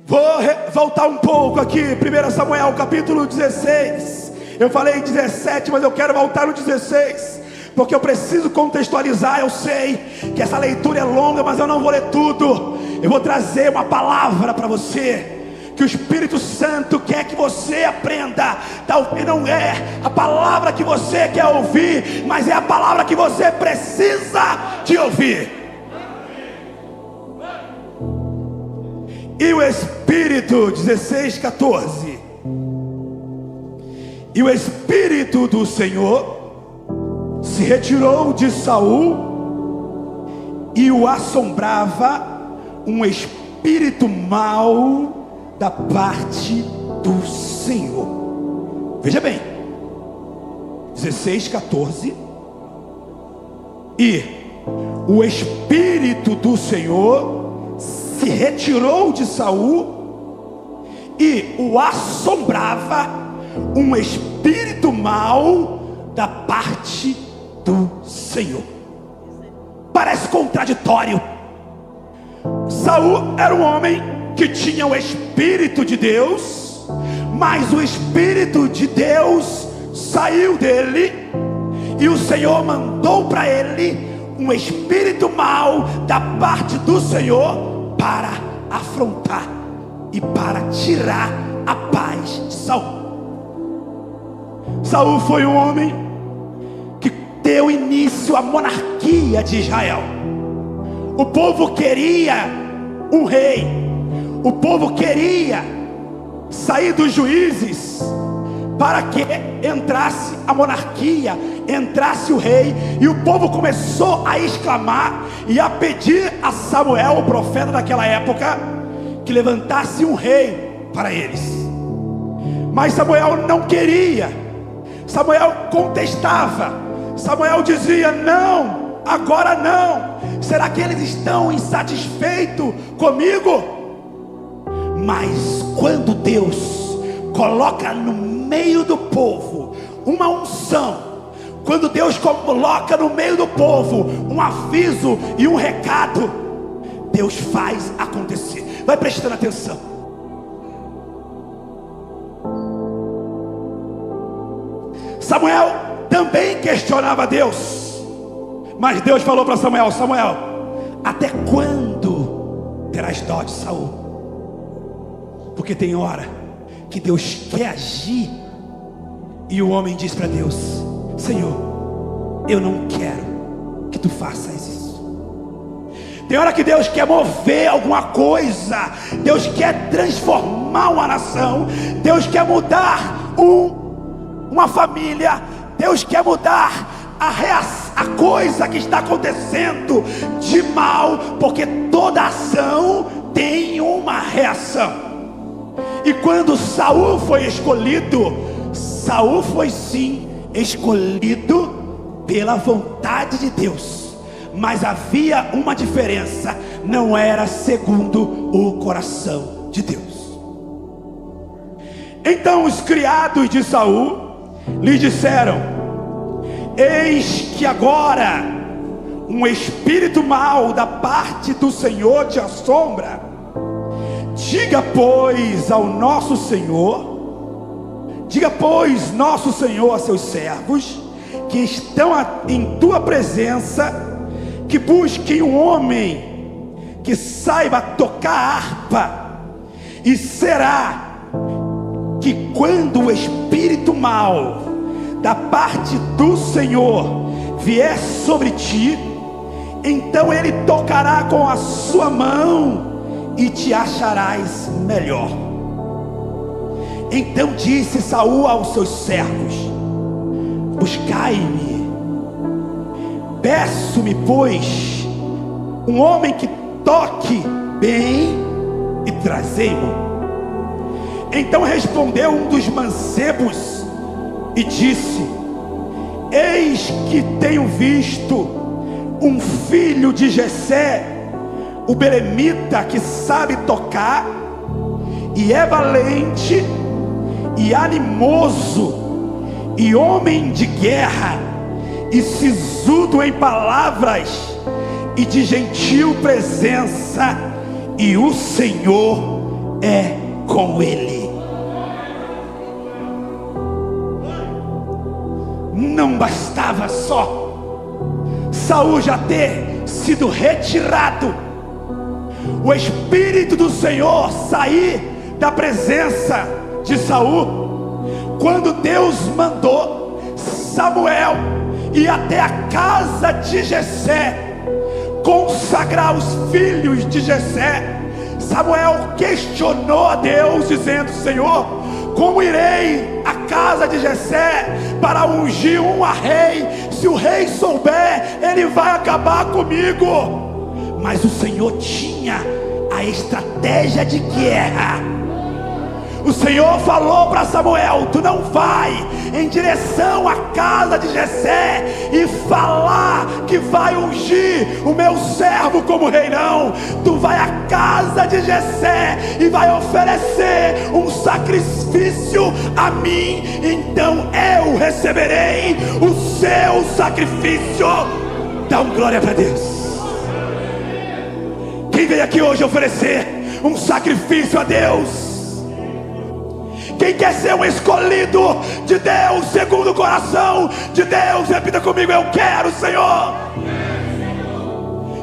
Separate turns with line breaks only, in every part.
Vou voltar um pouco aqui, 1 Samuel capítulo 16. Eu falei 17, mas eu quero voltar no 16, porque eu preciso contextualizar. Eu sei que essa leitura é longa, mas eu não vou ler tudo. Eu vou trazer uma palavra para você, que o Espírito Santo quer que você aprenda. Talvez não é a palavra que você quer ouvir, mas é a palavra que você precisa de ouvir. E o Espírito, 16:14. E o Espírito do Senhor se retirou de Saul, e o assombrava um espírito mau da parte do Senhor. Veja bem, 16:14. E o Espírito do Senhor se retirou de Saul, e o assombrava um espírito mau da parte do Senhor. Parece contraditório. Saul era um homem que tinha o Espírito de Deus, mas o Espírito de Deus saiu dele, e o Senhor mandou para ele um espírito mau da parte do Senhor para afrontar e para tirar a paz de Saul. Saul foi um homem que deu início à monarquia de Israel. O povo queria um rei, o povo queria sair dos juízes para que entrasse a monarquia, entrasse o rei. E o povo começou a exclamar e a pedir a Samuel, o profeta daquela época, que levantasse um rei para eles. Mas Samuel não queria. Samuel contestava. Samuel dizia: não, agora não. Será que eles estão insatisfeitos comigo? Mas quando Deus coloca no meio do povo uma unção, quando Deus coloca no meio do povo um aviso e um recado, Deus faz acontecer. Vai prestando atenção. Samuel também questionava Deus, mas Deus falou para Samuel: Samuel, até quando terás dó de Saul? Porque tem hora que Deus quer agir, e o homem diz para Deus: Senhor, eu não quero que tu faças isso. Tem hora que Deus quer mover alguma coisa, Deus quer transformar uma nação, Deus quer mudar uma família, Deus quer mudar a coisa que está acontecendo de mal, porque toda ação tem uma reação. E quando Saul foi escolhido, Saul foi sim escolhido pela vontade de Deus, mas havia uma diferença: não era segundo o coração de Deus. Então os criados de Saul lhe disseram: eis que agora um espírito mau da parte do Senhor te assombra. Diga pois nosso Senhor a seus servos que estão em tua presença, que busquem um homem que saiba tocar harpa. E será que quando o espírito mau da parte do Senhor vier sobre ti, então ele tocará com a sua mão e te acharás melhor. Então disse Saul aos seus servos: buscai-me, peço-me pois um homem que toque bem, e trazei-mo. Então respondeu um dos mancebos e disse: eis que tenho visto um filho de Jessé, o belemita, que sabe tocar, e é valente e animoso, e homem de guerra, e sisudo em palavras, e de gentil presença, e o Senhor é com ele. Não bastava só Saul já ter sido retirado, o Espírito do Senhor sair da presença de Saul, quando Deus mandou Samuel ir até a casa de Jessé, consagrar os filhos de Jessé, Samuel questionou a Deus, dizendo: Senhor, como irei à casa de Jessé para ungir um a rei? Se o rei souber, ele vai acabar comigo. Mas o Senhor tinha a estratégia de guerra. O Senhor falou para Samuel: tu não vai em direção à casa de Jessé e falar que vai ungir o meu servo como rei, não. Tu vai à casa de Jessé e vai oferecer um sacrifício a mim, então eu receberei o seu sacrifício. Dá um glória para Deus. Quem veio aqui hoje oferecer um sacrifício a Deus? Quem quer ser um escolhido de Deus, segundo o coração de Deus, repita comigo: eu quero, Senhor.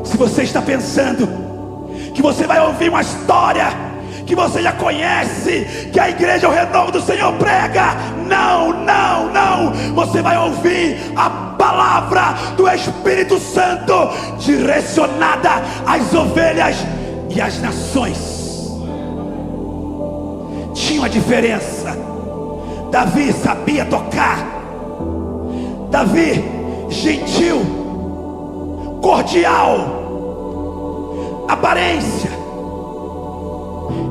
Se você está pensando que você vai ouvir uma história que você já conhece, que a igreja, o renovo do Senhor prega, não, não, não. Você vai ouvir a palavra do Espírito Santo direcionada às ovelhas e às nações. Tinha uma diferença. Davi sabia tocar. Davi, gentil, cordial, aparência,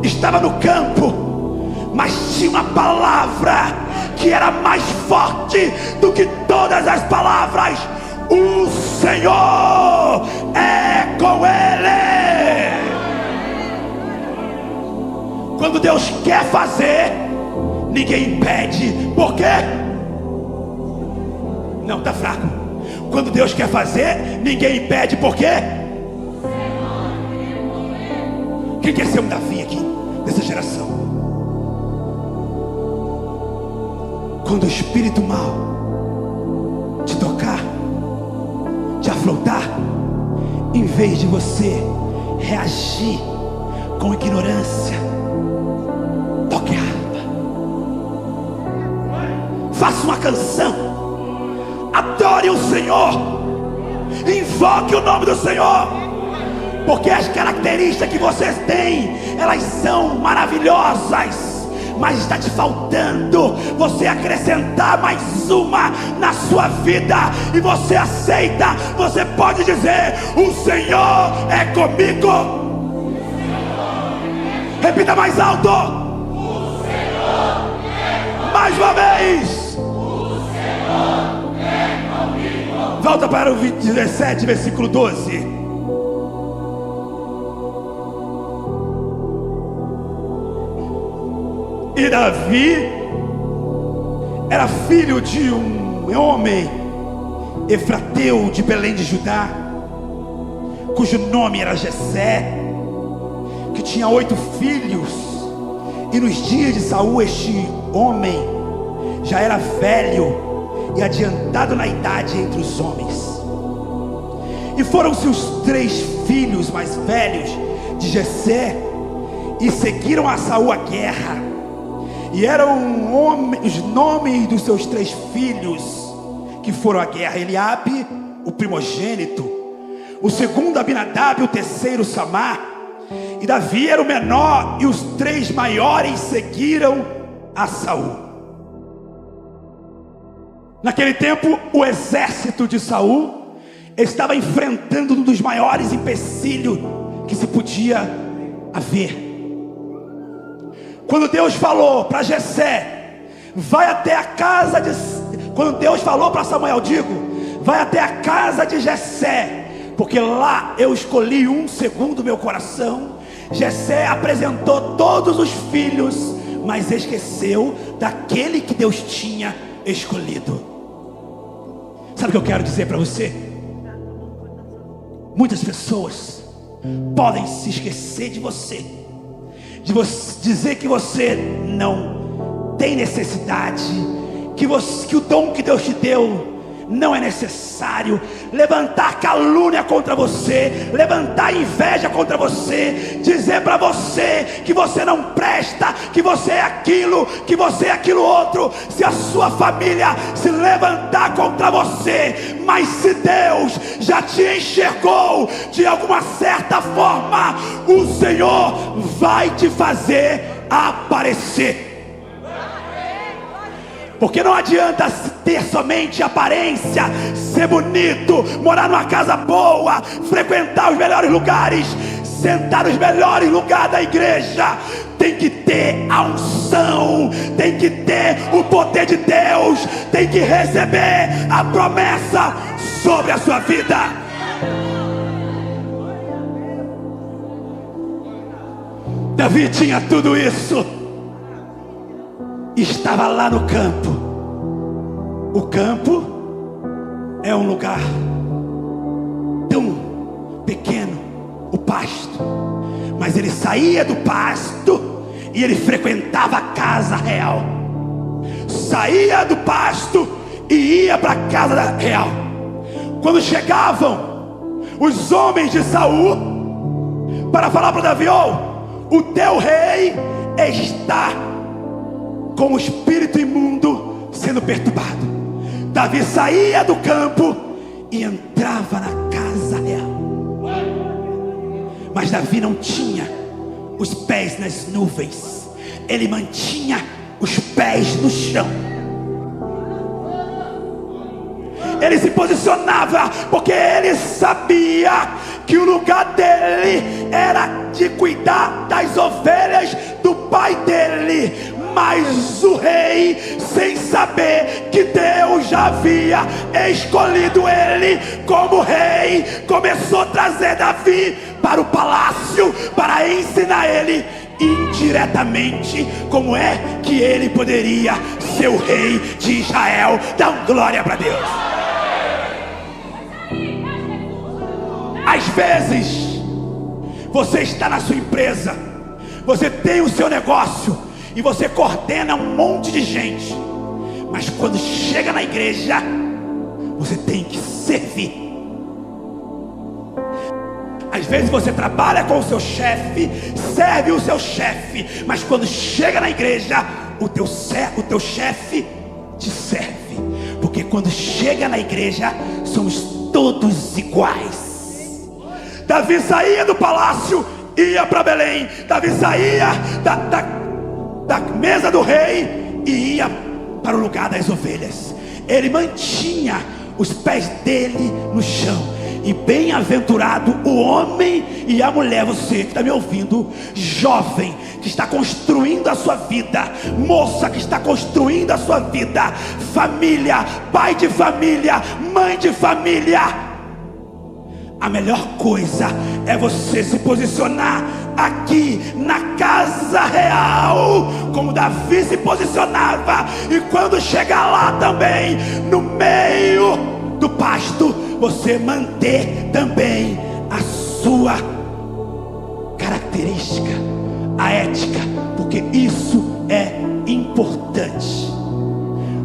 estava no campo, mas tinha uma palavra que era mais forte do que todas as palavras: o Senhor é com ele. Quando Deus quer fazer, ninguém impede. Por quê? Não, está fraco. Quando Deus quer fazer, ninguém impede. Por quê? Quem quer ser um Davi aqui, dessa geração? Quando o espírito mau te tocar, te afrontar, em vez de você reagir com ignorância, toque a harpa, faça uma canção, adore o Senhor, invoque o nome do Senhor, porque as características que vocês têm, elas são maravilhosas, mas está te faltando você acrescentar mais uma na sua vida, e você aceita. Você pode dizer: o Senhor é comigo. Repita mais alto: o Senhor é comigo. Mais uma vez: o Senhor é comigo. Volta para o 17, versículo 12. E Davi era filho de um homem efrateu de Belém de Judá, cujo nome era Jessé, que tinha 8 filhos. E nos dias de Saul, este homem já era velho e adiantado na idade entre os homens. E foram-se os 3 filhos mais velhos de Jessé e seguiram a Saul à guerra. E eram os nomes dos seus 3 filhos que foram à guerra: Eliabe, o primogênito; o segundo, Abinadab; o terceiro, Samar. E Davi era o menor, e os 3 maiores seguiram a Saul. Naquele tempo, o exército de Saul estava enfrentando um dos maiores empecilhos que se podia haver. Quando Deus falou para Jessé: vai até a casa de... Quando Deus falou para Samuel, vai até a casa de Jessé, porque lá eu escolhi um segundo meu coração. Jessé apresentou todos os filhos, mas esqueceu daquele que Deus tinha escolhido. Sabe o que eu quero dizer para você? Muitas pessoas podem se esquecer de você de você dizer que você não tem necessidade, que o dom que Deus te deu não é necessário, levantar calúnia contra você, levantar inveja contra você, dizer para você que você não presta, que você é aquilo, que você é aquilo outro. Se a sua família se levantar contra você, mas se Deus já te enxergou de alguma certa forma, o Senhor vai te fazer aparecer. Porque não adianta ter somente aparência, ser bonito, morar numa casa boa, frequentar os melhores lugares, sentar nos melhores lugares da igreja. Tem que ter a unção, tem que ter o poder de Deus, tem que receber a promessa sobre a sua vida. Davi tinha tudo isso. Estava lá no campo. O campo é um lugar tão pequeno, o pasto, mas ele saía do pasto e ele frequentava a casa real. Saía do pasto e ia para a casa real. Quando chegavam os homens de Saul para falar para Davi: o teu rei está com o espírito imundo sendo perturbado. Davi saía do campo e entrava na casa real. Mas Davi não tinha os pés nas nuvens, ele mantinha os pés no chão. Ele se posicionava porque ele sabia que o lugar dele era de cuidar das ovelhas do pai dele. Mas o rei, sem saber que Deus já havia escolhido ele como rei, começou a trazer Davi para o palácio para ensinar ele indiretamente como é que ele poderia ser o rei de Israel. Dá glória para Deus. Às vezes você está na sua empresa, você tem o seu negócio e você coordena um monte de gente, mas quando chega na igreja, você tem que servir. Às vezes você trabalha com o seu chefe, serve o seu chefe, mas quando chega na igreja, o teu chefe te serve. Porque quando chega na igreja, somos todos iguais. Davi saía do palácio, ia para Belém. Davi saía da mesa do rei e ia para o lugar das ovelhas. Ele mantinha os pés dele no chão. E bem-aventurado o homem e a mulher, você que está me ouvindo, jovem, que está construindo a sua vida, moça que está construindo a sua vida, família, pai de família, mãe de família. A melhor coisa é você se posicionar aqui na casa real, como Davi se posicionava. E quando chegar lá também, no meio do pasto, você manter também a sua característica, a ética, porque isso é importante.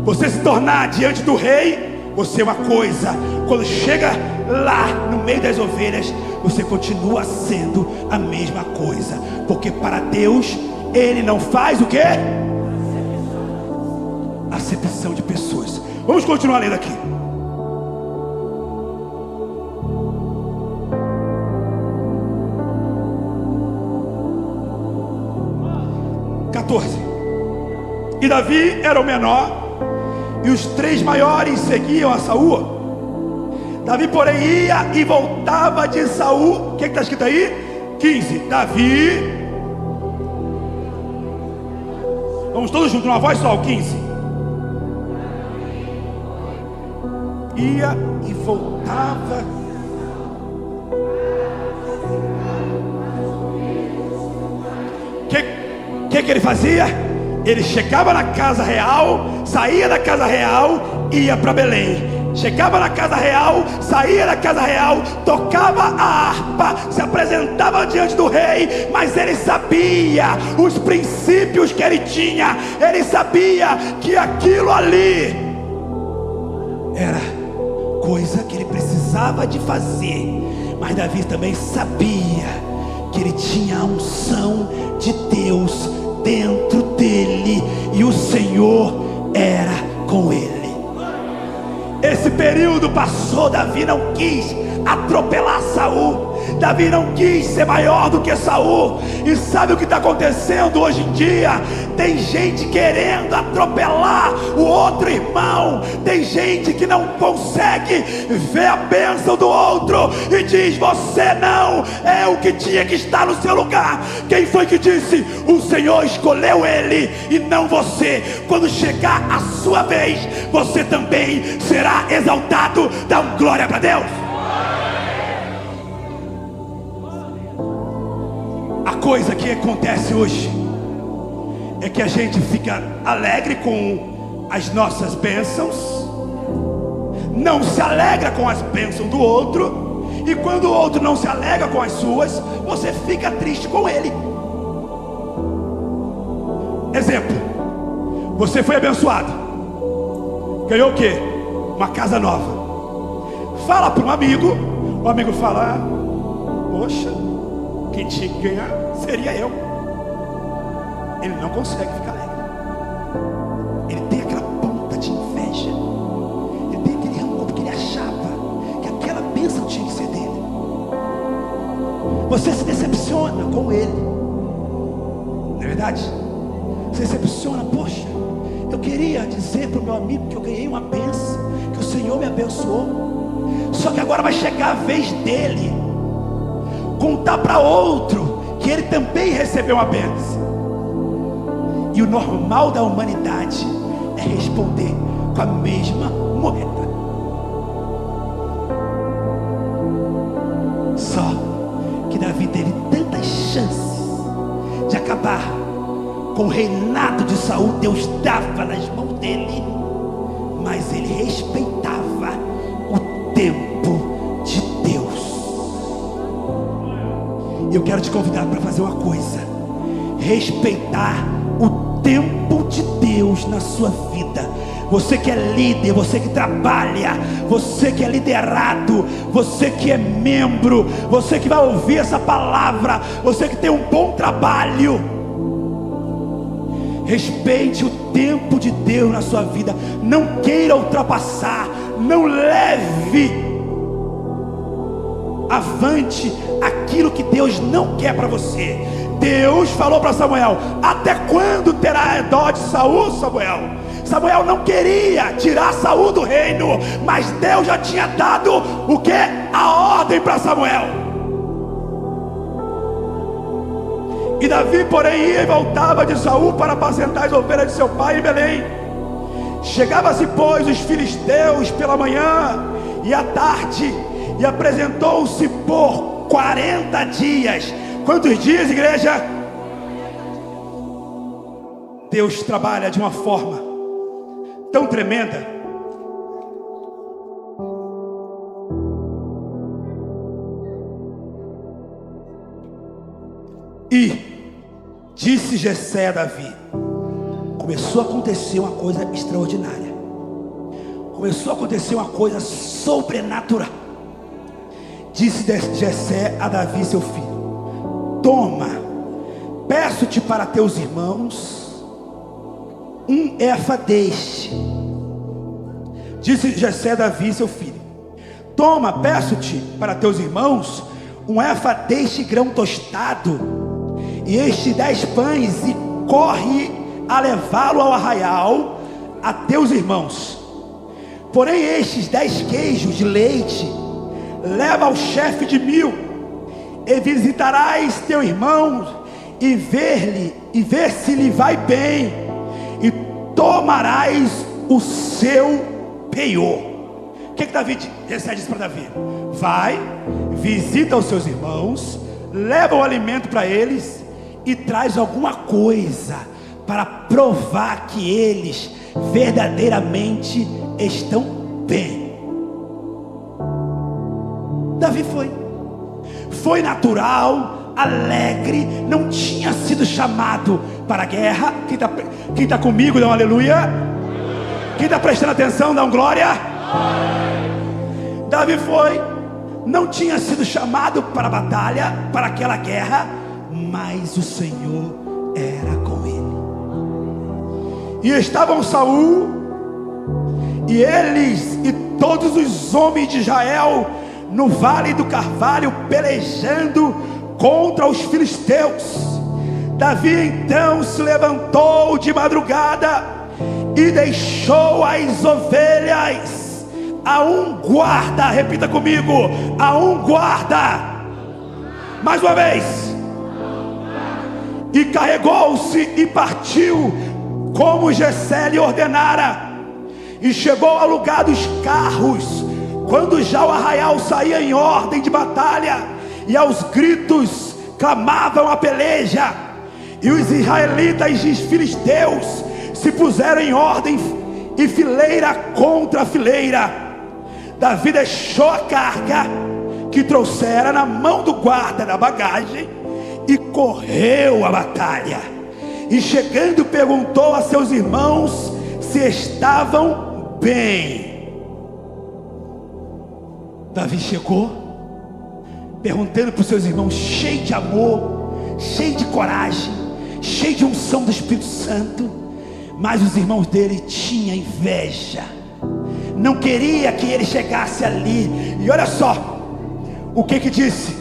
Você se tornar diante do rei, você é uma coisa. Quando chega lá no meio das ovelhas, você continua sendo a mesma coisa. Porque para Deus, Ele não faz o quê? Acepção de pessoas. Vamos continuar lendo aqui. E Davi era o menor, e os 3 maiores seguiam a Saul. Davi, porém, ia e voltava de Saul. O que está escrito aí? 15. Davi. Vamos todos juntos, numa voz só, o 15. Ia e voltava. O que ele fazia? Ele chegava na casa real, saía da casa real, ia para Belém. chegava na casa real, saía da casa real, tocava a harpa, se apresentava diante do rei, mas ele sabia os princípios que ele tinha, ele sabia que aquilo ali era coisa que ele precisava de fazer. Mas Davi também sabia que ele tinha a unção de Deus dentro dele, e o Senhor era com ele. Esse período passou, Davi não quis atropelar Saul, Davi não quis ser maior do que Saul. E sabe o que está acontecendo hoje em dia? Tem gente querendo atropelar o outro irmão, tem gente que não consegue ver a bênção do outro e diz: você não é o que tinha que estar no seu lugar. Quem foi que disse? O Senhor escolheu ele e não você. Quando chegar a sua vez, você também será exaltado. Dá um glória para Deus. A coisa que acontece hoje é que a gente fica alegre com as nossas bênçãos, não se alegra com as bênçãos do outro, e quando o outro não se alegra com as suas, você fica triste com ele. Exemplo: você foi abençoado, ganhou o quê? Uma casa nova. Fala para um amigo, o amigo fala: poxa, quem tinha que ganhar seria eu. Ele não consegue ficar alegre. Ele tem aquela ponta de inveja, ele tem aquele rancor, porque ele achava que aquela bênção tinha que ser dele. Você se decepciona com ele, não é verdade? Você se decepciona: poxa, eu queria dizer para o meu amigo que eu ganhei uma bênção, que o Senhor me abençoou, só que agora vai chegar a vez dele contar para outro que ele também recebeu uma bênção. E o normal da humanidade é responder com a mesma moeda. Só que Davi teve tantas chances de acabar com o reinado de Saul. Deus dava nas mãos dele, mas ele respeitava o tempo de Deus. E eu quero te convidar para fazer uma coisa: respeitar o tempo de Deus na sua vida. Você que é líder, você que trabalha, você que é liderado, você que é membro, você que vai ouvir essa palavra, você que tem um bom trabalho, respeite o tempo de Deus na sua vida. Não queira ultrapassar, não leve avante aquilo que Deus não quer para você. Deus falou para Samuel: até quando terá dó de Saul, Samuel? Samuel não queria tirar Saul do reino, mas Deus já tinha dado o que? A ordem para Samuel. E Davi, porém, ia e voltava de Saul para apacentar as ovelhas de seu pai em Belém. Chegava-se, pois, os filisteus pela manhã e à tarde, e apresentou-se por 40 dias. Quantos dias, igreja? Deus trabalha de uma forma tão tremenda. E disse Jessé a Davi: começou a acontecer uma coisa extraordinária, começou a acontecer uma coisa sobrenatural. Disse Jessé a Davi seu filho: toma, peço-te para teus irmãos um efa deste. Disse Jessé a Davi seu filho: toma, peço-te para teus irmãos um efa deste grão tostado, e estes 10 pães, e corre a levá-lo ao arraial a teus irmãos. Porém estes 10 queijos de leite leva ao chefe de 1000, e visitarás teu irmão e ver se lhe vai bem, e tomarás o seu penhor. O que Davi disse para Davi? Vai, visita os seus irmãos, leva o alimento para eles e traz alguma coisa para provar que eles verdadeiramente estão bem. Davi foi natural, alegre, não tinha sido chamado para a guerra. Quem está comigo, dá um aleluia. Quem está prestando atenção, dá um glória. Davi não tinha sido chamado para a batalha, para aquela guerra, mas o Senhor era com ele. E estavam Saul e eles e todos os homens de Israel no vale do Carvalho, pelejando contra os filisteus. Davi então se levantou de madrugada e deixou as ovelhas a um guarda. Repita comigo: a um guarda. Mais uma vez. E carregou-se e partiu, como Jessé lhe ordenara, e chegou ao lugar dos carros, quando já o arraial saía em ordem de batalha, e aos gritos clamavam a peleja. E os israelitas e os filisteus se puseram em ordem e fileira contra fileira. Davi deixou a carga que trouxera na mão do guarda da bagagem e correu a batalha. E chegando perguntou a seus irmãos se estavam bem. Davi chegou perguntando para os seus irmãos, cheio de amor, cheio de coragem, cheio de unção do Espírito Santo. Mas os irmãos dele tinham inveja, não queria que ele chegasse ali. E olha só o que disse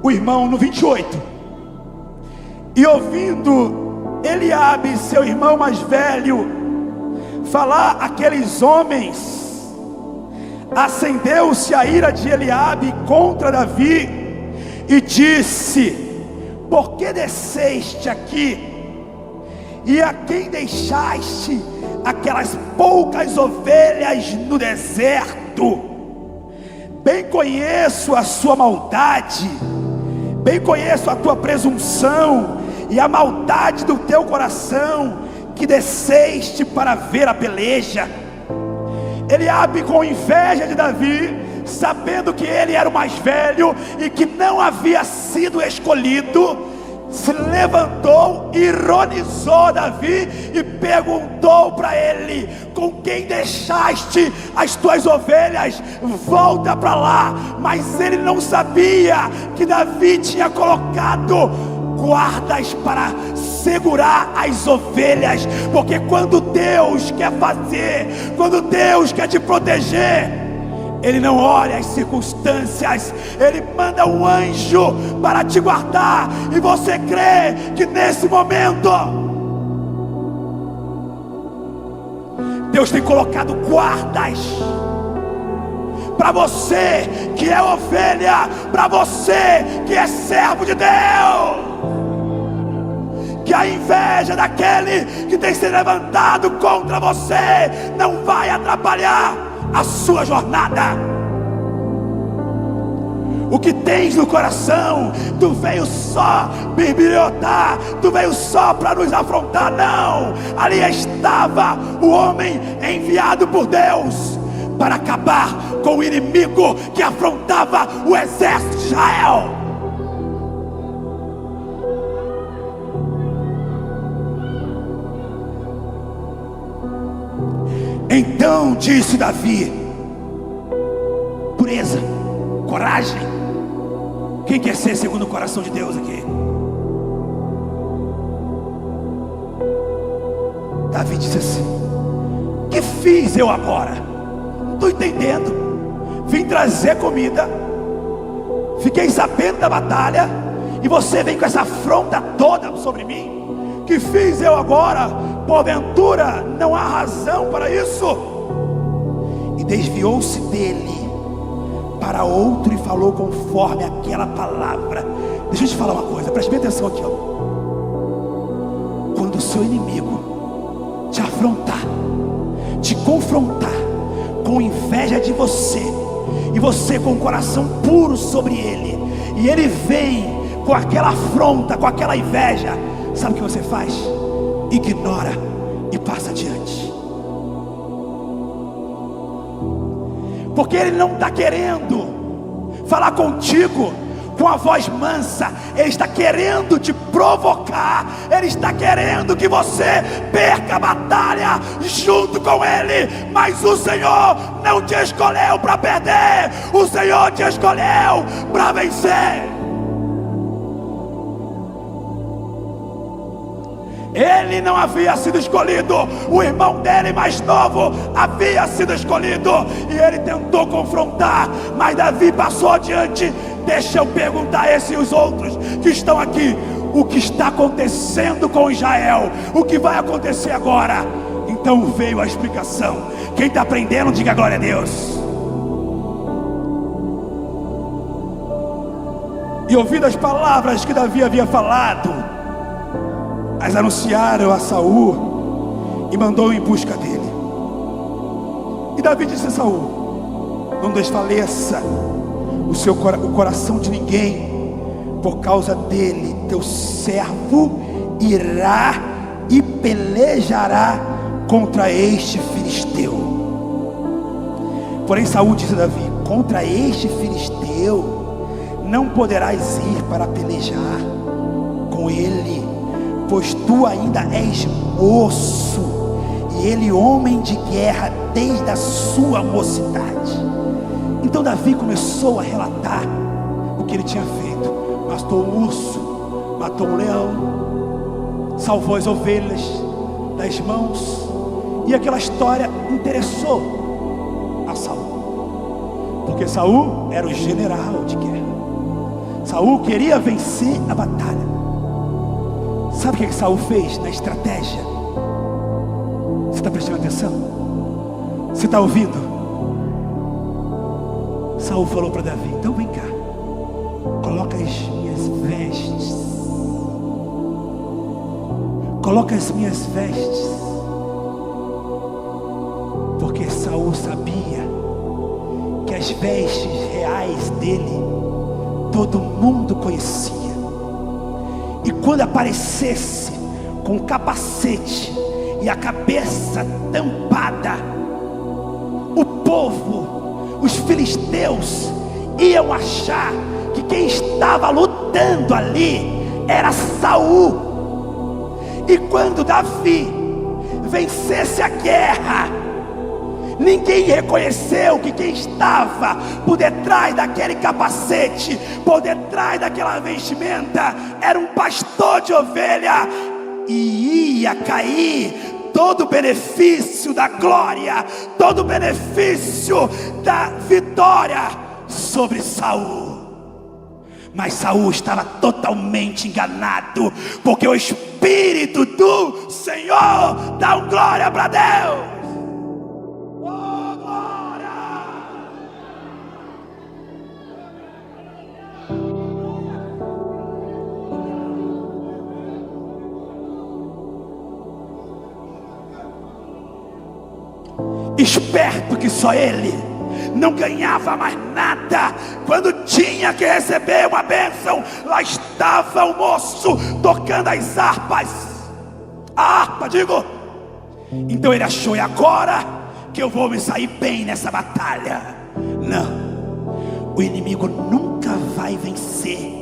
o irmão no 28: e ouvindo Eliabe, seu irmão mais velho, falar aqueles homens, acendeu-se a ira de Eliabe contra Davi e disse: por que desceste aqui? E a quem deixaste aquelas poucas ovelhas no deserto? Bem conheço a sua maldade, bem conheço a tua presunção e a maldade do teu coração, que desceste para ver a peleja. Eliabe, com inveja de Davi, sabendo que ele era o mais velho e que não havia sido escolhido, se levantou, ironizou Davi e perguntou para ele: com quem deixaste as tuas ovelhas? Volta para lá. Mas ele não sabia que Davi tinha colocado guardas para segurar as ovelhas, porque quando Deus quer fazer, quando Deus quer te proteger, Ele não olha as circunstâncias, Ele manda um anjo para te guardar. E você crê que nesse momento Deus tem colocado guardas para você que é ovelha, para você que é servo de Deus? Que a inveja daquele que tem se levantado contra você não vai atrapalhar a sua jornada. O que tens no coração? Tu veio só bibliotar, tu veio só para nos afrontar? Não, ali estava o homem enviado por Deus para acabar com o inimigo que afrontava o exército de Israel. Então disse Davi: pureza, coragem. Quem quer ser segundo o coração de Deus aqui? Davi disse assim: que fiz eu agora? Não estou entendendo. Vim trazer comida, fiquei sabendo da batalha, e você vem com essa afronta toda sobre mim. Que fiz eu agora? Porventura não há razão para isso? E desviou-se dele para outro e falou conforme aquela palavra. Deixa eu te falar uma coisa, preste bem atenção aqui, ó. Quando o seu inimigo te afrontar, te confrontar com inveja de você, e você com o coração puro sobre ele, e ele vem com aquela afronta, com aquela inveja, sabe o que você faz? Ignora e passa adiante. Porque ele não está querendo falar contigo com a voz mansa. Ele está querendo te provocar. Ele está querendo que você perca a batalha junto com ele. Mas o Senhor não te escolheu para perder. O Senhor te escolheu para vencer. Ele não havia sido escolhido, o irmão dele mais novo havia sido escolhido, e ele tentou confrontar, mas Davi passou adiante. Deixa eu perguntar a esses e os outros que estão aqui: o que está acontecendo com Israel? O que vai acontecer agora? Então veio a explicação. Quem está aprendendo, diga glória a Deus. E ouvindo as palavras que Davi havia falado, as anunciaram a Saul e mandou em busca dele. E Davi disse a Saul: não desfaleça o coração de ninguém, por causa dele teu servo irá e pelejará contra este filisteu. Porém Saul disse a Davi: contra este filisteu não poderás ir para pelejar com ele, pois tu ainda és moço, e ele homem de guerra desde a sua mocidade. Então Davi começou a relatar o que ele tinha feito. Matou um urso, matou um leão, salvou as ovelhas das mãos. E aquela história interessou a Saul, porque Saul era o general de guerra. Saul queria vencer a batalha. Sabe o que Saul fez na estratégia? Você está prestando atenção? Você está ouvindo? Saul falou para Davi: então vem cá, coloca as minhas vestes, coloca as minhas vestes, porque Saul sabia que as vestes reais dele todo mundo conhecia. E quando aparecesse com o capacete e a cabeça tampada, o povo, os filisteus, iam achar que quem estava lutando ali era Saul. E quando Davi vencesse a guerra, ninguém reconheceu que quem estava por detrás daquele capacete, por detrás daquela vestimenta, era um pastor de ovelha. E ia cair todo o benefício da glória, todo o benefício da vitória sobre Saul. Mas Saul estava totalmente enganado, porque o Espírito do Senhor dá uma glória para Deus. Esperto que só ele, não ganhava mais nada. Quando tinha que receber uma bênção, lá estava o moço tocando as harpas, a harpa, digo. Então ele achou: é agora que eu vou me sair bem nessa batalha. Não, o inimigo nunca vai vencer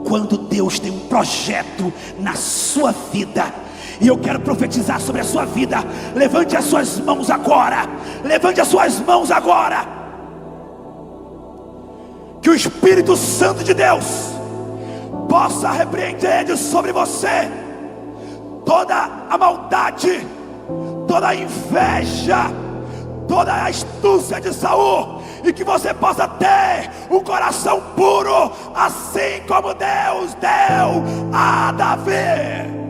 quando Deus tem um projeto na sua vida. E eu quero profetizar sobre a sua vida. Levante as suas mãos agora. Levante as suas mãos agora. Que o Espírito Santo de Deus possa repreender sobre você toda a maldade, toda a inveja, toda a astúcia de Saul, e que você possa ter um coração puro, assim como Deus deu a Davi.